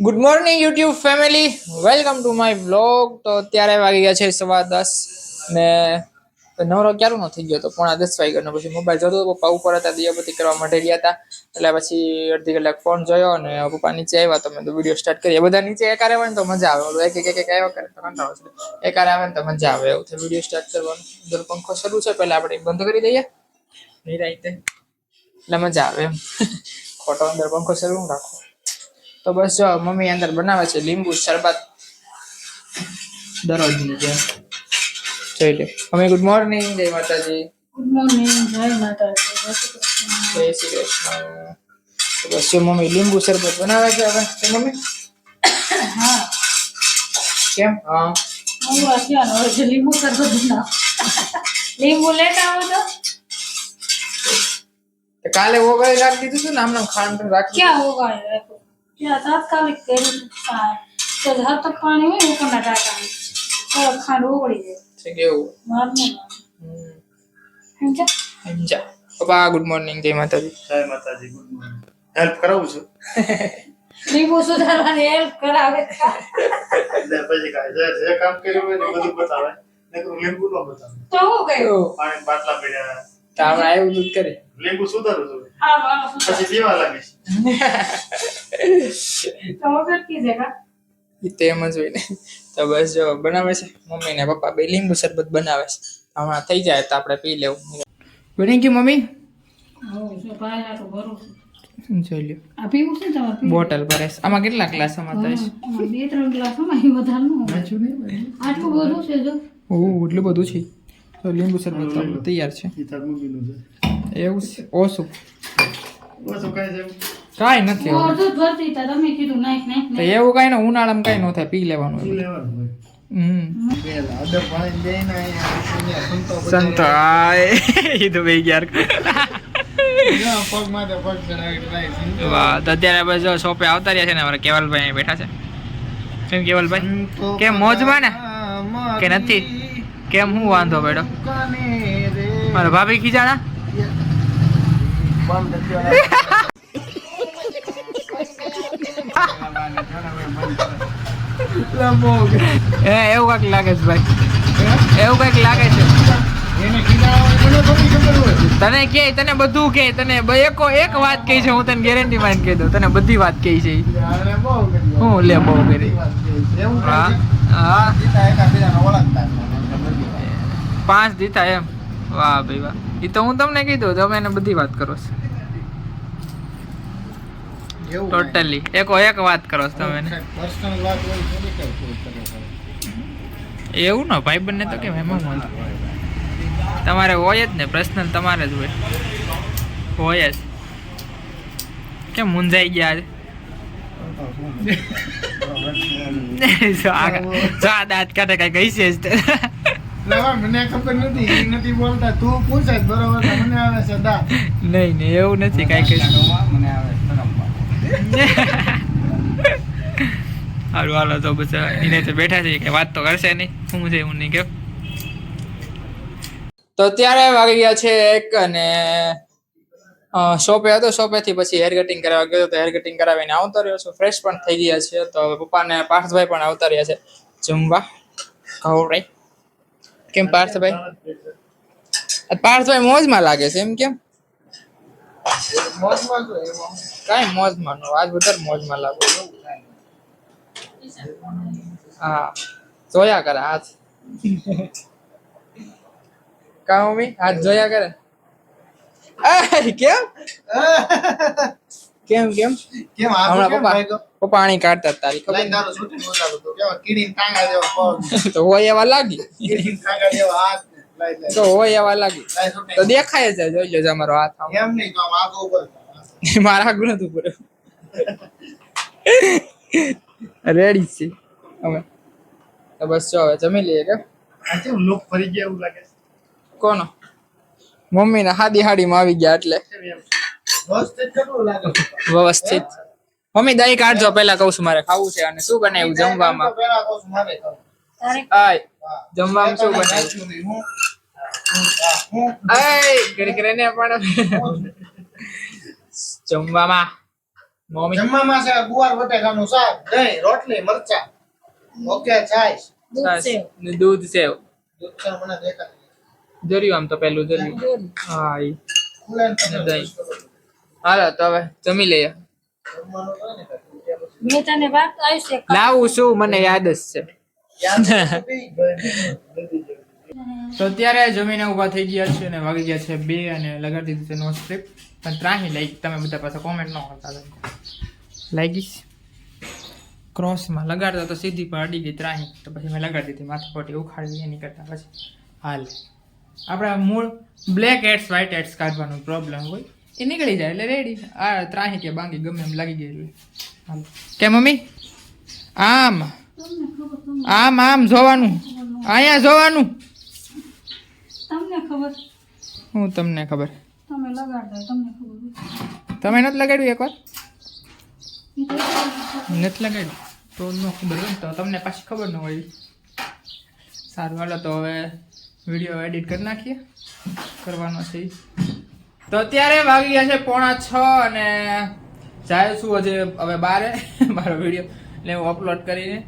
Good morning YouTube family, welcome to my vlog. તો અત્યારે વાગી ગયા છે 10:15 ને નવરો ક્યારનો થઈ ગયો તો 9:30 વાગ્યાનો. પછી મોબાઈલ જોતો પપ્પા ઉપર હતા, દિયાબત્તી કરવા માટે ગયા હતા. એટલે પછી અડધી કલાક ફોન જોયો અને પપ્પા નીચે આવ્યા તો મેં તો વિડીયો સ્ટાર્ટ કરીએ. બધા નીચે એકારે આવે ને તો મજા આવે, એક આવ્યા કરે તો કંટાળો છે. એકારે આવે ને તો મજા આવે, એવું વિડીયો સ્ટાર્ટ કરવાનું. અંદર પંખો શરૂ છે, પહેલા આપણે બંધ કરી દઈએ નિરાંતે એટલે મજા આવે એમ. ખોટો અંદર પંખો શરૂ રાખો. તો બસ જો મમ્મી અંદર બનાવે છે લીંબુ શરબત દરરોજની જેમ. જોઈ લે મમ્મી. ગુડ મોર્નિંગ, જય માતાજી. ગુડ મોર્નિંગ, જય માતાજી, જય શ્રી કૃષ્ણ. જય શ્રી કૃષ્ણ. તો બસ જો મમ્મી લીંબુ શરબત બનાવે છે હવે. મમ્મી હા કેમ? હા હું અત્યારે હવે જે લીંબુ શરબત બનાવ. લીંબુ લેતા આવો તો કાલે ઓગાળી રાખી દીધું હતું ને, આમને ખાંડ રાખી. ક્યાં ઓગાળી રાખ્યું? ત્યાં તાત્કાલિક કર્યું તો હત પાણી હોય ઉપરના ટાંકામાં તો ખાંડ ઓગળી જાય છે કેવું મારનું સમજા. સમજા. પપ્પા ગુડ મોર્નિંગ, જય માતાજી. જય માતાજી. Good morning. હેલ્પ કરાવું છું. લીંબુ સુધારવાની હેલ્પ કરાવે. એટલે પછી કાંઈ જે કામ કર્યું હોય ને બધું બતાવે, નકર લીંબુ ન બતાવે. તો હું કહ્યું પાણી બાટલા પડ્યા, તો આપણે આવ્યું દૂધ કરી લીંબુ સુધારું છું, હા મારો સુધાર પછી પીવા લાગીશ. તો વગર કીધે કા તે એમ જ હોય ને. તો બસ જો બનાવે છે મમ્મી ને પપ્પા બે લીંબુ શરબત બનાવે છે. હમણાં થઈ જાય તો આપણે પી લેવું. બની ગયું મમ્મી? હું જો ભાઈ આ તો ભરું છું. જોઈ લ્યો આ પીવું છે તમારે પીવું? બોટલ ભરે છે. આમાં કેટલા ગ્લાસ આમાં થાય છે? આમાં 2-3 ગ્લાસ માં વધારે ન હોય. આટલું બધું છે જો. ઓહ એટલું બધું છે. તો લીંબુ શરબત આપણું તૈયાર છે. ઈ તાર મમ્મીનું છે. એવું છે? ઓછું ઓછું કાંઈ છે? કાંઈ નથી એવું. અડધું જ ભરતી હતા તમે કીધું નાખ નાખ તો એવું કાંઈ ને ઉનાળામાં કાંઈ ન થાય, પી લેવાનું. ઈ લેવાનું હોય. હમ આદર પાણી દઈને અહીંયા સંતો સંતો એ તો ભાઈ યાર. પગ માટે પગ ચડાવી ટ્રાય. વાહ. તો અત્યારે બસ જો શોપે આવતા રહ્યા છે ને અમારા કેવલભાઈ અહીં બેઠા છે. કેમ કેવલભાઈ, કેમ મોજમાં ને કે નથી? કેમ હું વાંધો બેડો? મારા ભાભી ખીજાણા? હે એવું કઈક લાગે છે ભાઈ, એવું કઈક લાગે છે. તને કે તને બધું કે તને એક વાત કહી છે, હું તને ગેરંટી માં કહી દઉં, તને બધી વાત કહી છે. હું લે બહુ કરી. હા હા 5 દીધા એમ. વાહ ભાઈ વાહ. એ તો હું તમને કીધું, તમે એને બધી વાત કરો છો ટોટલી. એક વાત કરો છો તમે. એવું ને ભાઈ બંને તો કેમ એમાં તમારે હોય જ ને, પર્સનલ તમારે જ હોય જ. કેમ મૂંઝાઈ ગયા છે? દાંત કાઢે કઈ કઈ છે મને ખબર નથી બોલતા, તું પૂછે બરોબર. મને આવે છે દા. નહીં નહીં એવું નથી કઈ કઈ. મને આવે સારું હાલો તો બસ એને તો બેઠા છે કે વાત તો કરશે નહીં. શું છે હું નહીં કેમ. તો અત્યારે વાગી ગયા છે 1 અને શોપે હતો. શોપેથી પછી હેર કટિંગ કરાવવા ગયો તો હેર કટિંગ કરાવીને આવતો રહ્યો છું. ફ્રેશ પણ થઈ ગયા છે. તો પપ્પા ને પાર્થભાઈ પણ આવતા રહ્યા છે જમવા. ભાઈ કેમ પાર્થભાઈ? પાર્થભાઈ મોજમાં લાગે છે એમ. કેમ મોજમાં છો એવો? કાંઈ મોજમાં નો, આજ વધારે મોજમાં લાગુ. હા જોયા કરે હાથ. કા મમ્મી હાથ જોયા કરે? કેમ કેમ કેમ કેમ હમણાં પપ્પા પાણી કાઢતા તારી ખબર લાઈન દારો છૂટી બોલાવો તો કેવા કીડીન ટાંગા જેવો પગ, તો હોય એવા લાગી. કીડીન ટાંગા જેવો હાથ. લાઈ તો હોય એવા લાગી લાઈ છૂટી. તો દેખાય જ જોઈ લેજો અમારો હાથ. એમ નહીં તો આમ આગો ઉપર. મારા આગળ નથી ઉપર. રેડી છે અમે. તો બસ જો હવે જમી લઈએ. કે આ કેમ લોક ફરી ગયા એવું લાગે છે? કોનો? મમ્મી ને હાદી હાડીમાં આવી ગયા એટલે કેમ એમ? મસ્ત કેટલું લાગે છે? વ્યવસ્થિત. મમ્મી દહીં કાઢજો પેલા, કહું છું મારે ખાવું છે. અને શું બનાવ્યું જમવામાં? પેલા કહું છું મારે ખાવું. તારે આય જમવામાં શું બનાવ્યું? આય કરી કરીને પણ જમવામાં મમ્મી જમવામાં છે ગુવાર બટેકાનું શાક, દહીં, રોટલી, મરચા. ઓકે, છાશ. દૂધ સેવ ને દૂધ સેવ દૂધ છે મને દેખાય. જર્યું આમ તો પેલું જર્યું દૂધ. હા ઈ ખુલે ને તમે દહીં. choose કરો. હાલો તો હવે જમી લઈએ જમવાનું હોય ને કાંઈ. મેં તને વાત આવી છે લાવું શું મને યાદ જ છે યાદ નથી. બધી જગ્યાએ. તો અત્યારે જમીને ઊભા થઈ ગયા છે અને વાગી ગયા છે 2 અને લગાડી દીધું છે નો સ્ટ્રીપ પણ ત્રાહી લાઈક તમે બધા પાસે કોમેન્ટ ન કરતા લાગીશ ક્રોસમાં લગાડતા તો સીધી પર અડી ગઈ ત્રાહી તો પછી મેં લગાડી દીધી માથે પોટી ઉખાડી એની કરતા પછી હાલ આપણા મૂળ બ્લેક હેડ્સ વ્હાઇટ હેડ્સ કાઢવાનો પ્રોબ્લેમ હોય એ નીકળી જાય એટલે રેડી આ ત્રાહી કે બાંગી ગમે એમ લાગી ગઈ એટલે હાલ કે મમ્મી આમ આમ આમ જોવાનું અહીંયા જોવાનું તમને ખબર હું તમને ખબર તમે લગાડતા તમને ખબર તમે નથી લગાડ્યું એકવાર ઈ તો નથી લગાડ્યું તો ન ખબર હોય ને તો તમને પાછી ખબર ન હોય સારું હાલો તો હવે વિડીયો એડિટ કરી નાખીએ કરવાનો છે ઈ. તો અત્યારે વાગી ગયા છે 5:45 અને જાય છું હજી હવે બારે મારો વિડીયો એટલે હું અપલોડ કરીને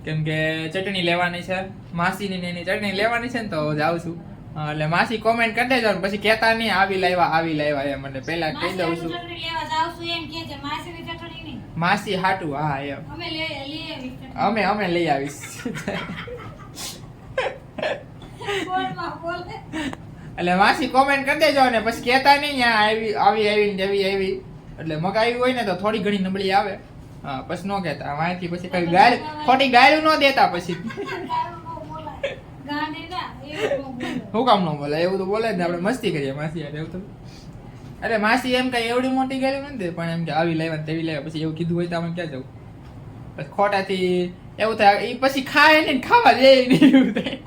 કેમ કે ચટણી લેવાની છે માસીની ને એની ચટણી લેવાની છે ને તો જાઉં છું એટલે માસી કોમેન્ટ કરી દેજો ને પછી કહેતા નહીં આવી લાવ્યા એમ મને પહેલા કહી દઉં છું ચટણી લેવા જાવ છું એમ કે છે માસીની ચટણી નહીં માસી હાટું હા એમ અમે લઈ આવી ચટણી. અમે લઈ આવીશ ફોનમાં બોલે એટલે માસી કોમેન્ટ કરી દેજો ને પછી કહેતા નહીં આવી ને એવી એટલે મગાવી હોય ને તો થોડી ઘણી નબળી આવે હા પછી ન કહેતા વાંચી પછી કઈ ગાય ખોટી ગાયલું ન દેતા પછી ગાંડી ના એવું ન બોલે. શું કામ ન બોલે એવું તો બોલે જ ને આપણે મસ્તી કરીએ માસી યાર એવું તો અરે માસી એમ કઈ એવડી મોટી ગાયલું નથી પણ એમ કે આવી લેવા તેવી લેવા પછી એવું કીધું હોય તો અમે ક્યાં જવું પછી ખોટાથી એવું થાય એ પછી ખાય ને ખાવા દે નહીં એવું થાય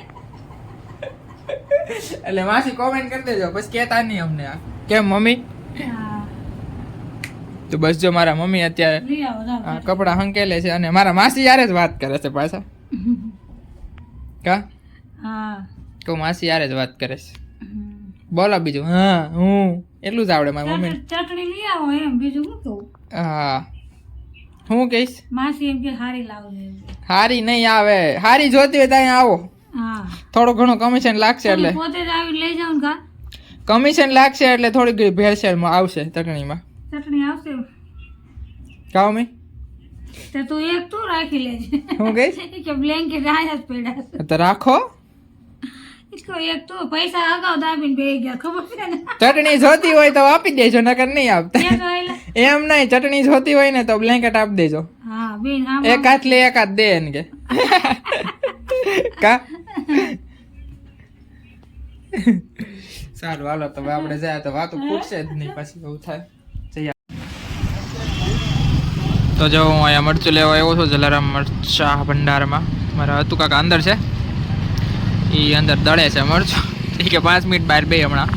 એટલે માસી કોમેન્ટ કરી દેજો પછી કહેતા નહીં અમને આ કેમ મમ્મી હા તો બસ જો મારા મમ્મી અત્યારે લઈ આવો જાવ આ કપડાં હંકેલે છે અને મારા માસી યારે જ વાત કરે છે પાછા કા હા કહું માસી યારે જ વાત કરે છે બોલો બીજું હા હું એટલું જ આવડે મારી મમ્મી ચટણી લઈ આવો એમ બીજું શું કહું હા હું કહીશ માસી એમ કે હારી લાવજો એમ. હારી નહીં આવે હારી જોતી હોય તો અહીંયા આવો હા થોડું ઘણું કમિશન લાગશે તમે એટલે પોતે જ આવી લઈ જાવ ને કા કમિશન લાગશે એટલે થોડી ભેળસેળમાં આવશે ચટણીમાં ચટણી આવશે કા મમ્મી તો તું એક તું રાખી લેજે હું કહીશ કે બ્લેન્કેટ આયા જ પડ્યા તો રાખો इसको एक तो पैसा अगाઉ દાબીને બેહી ગયા ખબર છે ને ચટણી જોતી હોય તો આપી દેજો નકર નહીં આપતા એક આયલા એમ નહીં ચટણી જોતી હોય ને તો બ્લેન્કેટ આપી દેજો હા બેન આમ એક હાથ લે એક હાથ દે એને કે કા સારું હાલો તો હવે આપણે જાય તો વાતો ખૂટશે જ નહીં પછી એવું થાય જઈએ તો જો હું અહીંયા મરચું લેવા આવ્યો છું જલારામ મરચા ભંડારમાં મારા હતું કાકા અંદર છે એ અંદર દળે છે મરચું એ કે 5 મિનિટ બહાર બે હમણાં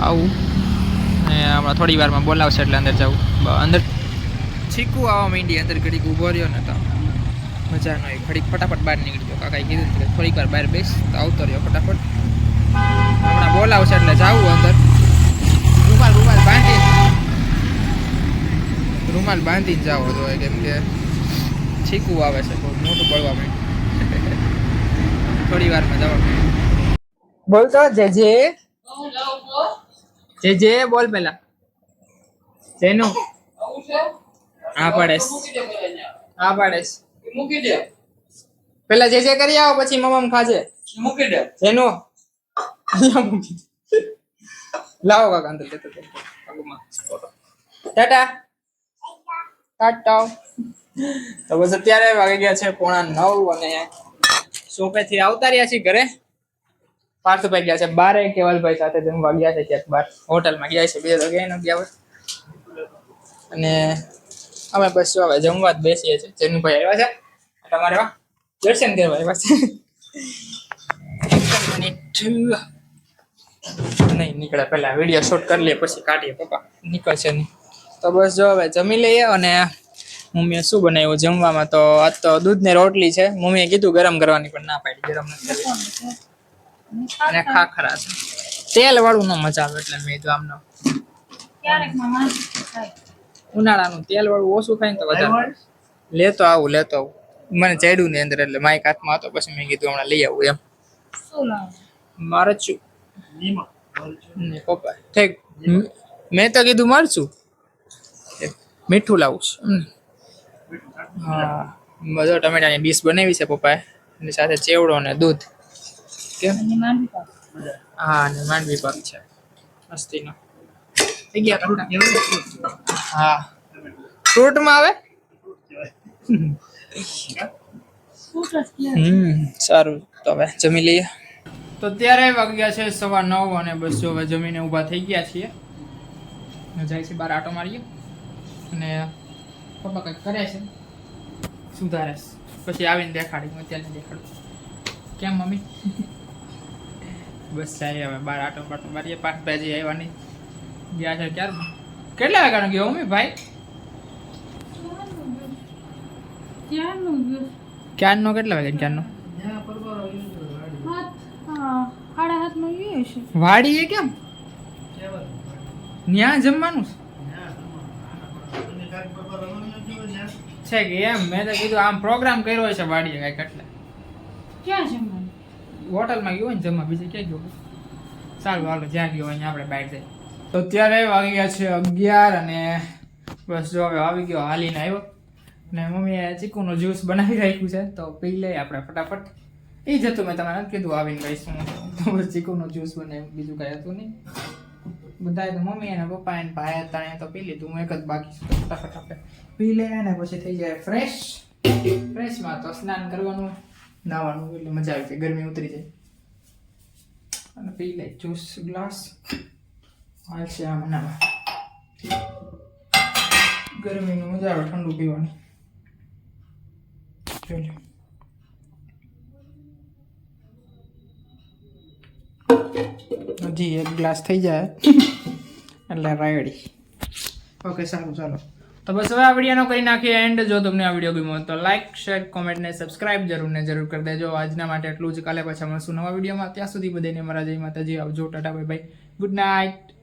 આવું ને હમણાં થોડી વારમાં બોલાવશે એટલે અંદર જવું અંદર છીકું આવવા માંડી અંદર ઘડીક ઊભો રહ્યો ને તો મજા ન આવી ઘડીક ફટાફટ બહાર નીકળી ગયો કાકાએ કીધું કે થોડીક વાર બહાર બેસ તો આવતો રહ્યો ફટાફટ હમણાં બોલાવશે એટલે જાવું અંદર રૂમાલ બાંધીને જાવો જોઈએ કેમ કે છીકું આવે છે બહુ મોટું પડવા માંડ્યું થોડી વારમાં જવા બોલતો જે બોલ પેલા જેનું હા પાડેશ મૂકી દે પેલા જે કરી આવો પછી મમ્મ ખાજે મૂકી દે જેનું અહીંયા મૂકી દે. લાવો કાકા અંદર લેતો ટાટા તો બસ અત્યારે વાગી ગયા છે 9:45 અને સોપેથી આવતા રહ્યા છીએ ઘરે પાર્થભાઈ ગયા છે બારે કેવલભાઈ સાથે જમવા ગયા છે ક્યાંક બાર હોટલમાં ગયા છે બીજા તો ગયા ન ગયા હોય અને અમે બસ જો હવે જમવા જ બેસીએ છીએ જેનુભાઈ આવ્યા છે તમારે વા દર્શન કરવા આવ્યા છે મિનિટ નહીં નીકળે પહેલા વિડીયો શૂટ કરી લઈએ પછી કાઢીએ પપ્પા નીકળશે નહીં તો બસ જો હવે જમી લઈએ અને મમ્મીએ શું બનાવ્યું જમવામાં તો આજ તો દૂધની રોટલી છે મમ્મીએ કીધું ગરમ કરવાની પણ ના પાડી ગરમ નથી કરવી અને ખાખરા છે તેલ વાળું ન મજા આવે એટલે મેં તો આમનો ક્યારેક માં માણસ થાય ઉનાળાનું તેલ વાળું ઓછું ખાય ને તો વધારે લેતો આવું મને ચડ્યું ની અંદર એટલે માઇક હાથમાં હતો પછી મેં કીધું હમણાં લઈ આવું એમ શું લાવે મરચું ને પપ્પા ઠીક મેં તો કીધું મરચું મીઠું લાવું છું હા બધો ટમેટાની ડીશ બનાવી છે પપ્પાએ એની સાથે ચેવડો અને દૂધ કેમ અને માંડવી પાક હા અને માંડવી પાક છે મસ્તીનો થઈ ગયા કટકા? હા ફ્રૂટમાં આવે શું કરશે સારું તો હવે જમી લઈએ તો ત્યારે વાગ્યા છે 9:15 અને બસ જો હવે જમીને ઊભા થઈ ગયા છીએ જાય છે બહાર આટો મારીએ અને પપ્પા કંઈક કરે છે સુધારે છે. પછી આવીને દેખાડી હું અત્યારે દેખાડું કેમ મમ્મી બસ જાય હવે બાર આટો પાટો મારીએ 5 વાગે આવ્યા નહીં ગયા છે ક્યારે કેટલા વાગ્યાનો ગયો મમ્મી ભાઈ ક્યારનું ગયું ક્યારનો કેટલા વાગ્યા ક્યારનો 7:30 ગયું છે વાડીએ કેમ ન્યા જમવાનું છે કે એમ મેં તો કીધું આમ પ્રોગ્રામ કર્યો છે વાડીએ કાંઈક એટલે ક્યાં જમવાનું હોટલમાં ગયો હોય ને જમવા બીજે ક્યાં ગયો સારું હાલો જ્યાં ગયો હોય આપણે બહાર જઈએ તો અત્યારે વાગી ગયા છે 11 અને બસ જો હવે આવી ગયો હાલીને આવ્યો ને મમ્મીએ ચીકુનો જ્યુસ બનાવી રાખ્યું છે તો પી લઈએ આપણે ફટાફટ એ જ હતું મેં તમારે કીધું આવીને કહીશું તો બસ ચીકુનો જ્યુસ બનાવ્યું બીજું કાંઈ હતું નહીં બધાએ તો મમ્મી અને પપ્પા અને ભાઈ હતા તો પી લીધું હું એક જ બાકી છું તો ફટાફટ આપણે પી લઈએ અને પછી થઈ જાય ફ્રેશમાં તો સ્નાન કરવાનું નાવાનું એટલે મજા આવી જાય ગરમી ઉતરી જાય અને પી લે જ્યુસ ગ્લાસ હાલશે આ મનામાં ગરમીનું મજા આવે ઠંડુ પીવાની ચલો હજી એક ગ્લાસ થઈ જાય એટલે રેડી ઓકે સારું ચાલો તો બસ હવે આ વિડીયોનો કરી નાખીએ એન્ડ જો તમને આ વિડીયો ગમ્યો તો લાઈક શેર કોમેન્ટ ને સબસ્ક્રાઇબ જરૂર કરી દેજો આજના માટે એટલું જ કાલે પાછા મળશું નવા વિડીયોમાં ત્યાં સુધી બધાને મારા જય માતાજી આવજો Tata bye bye good night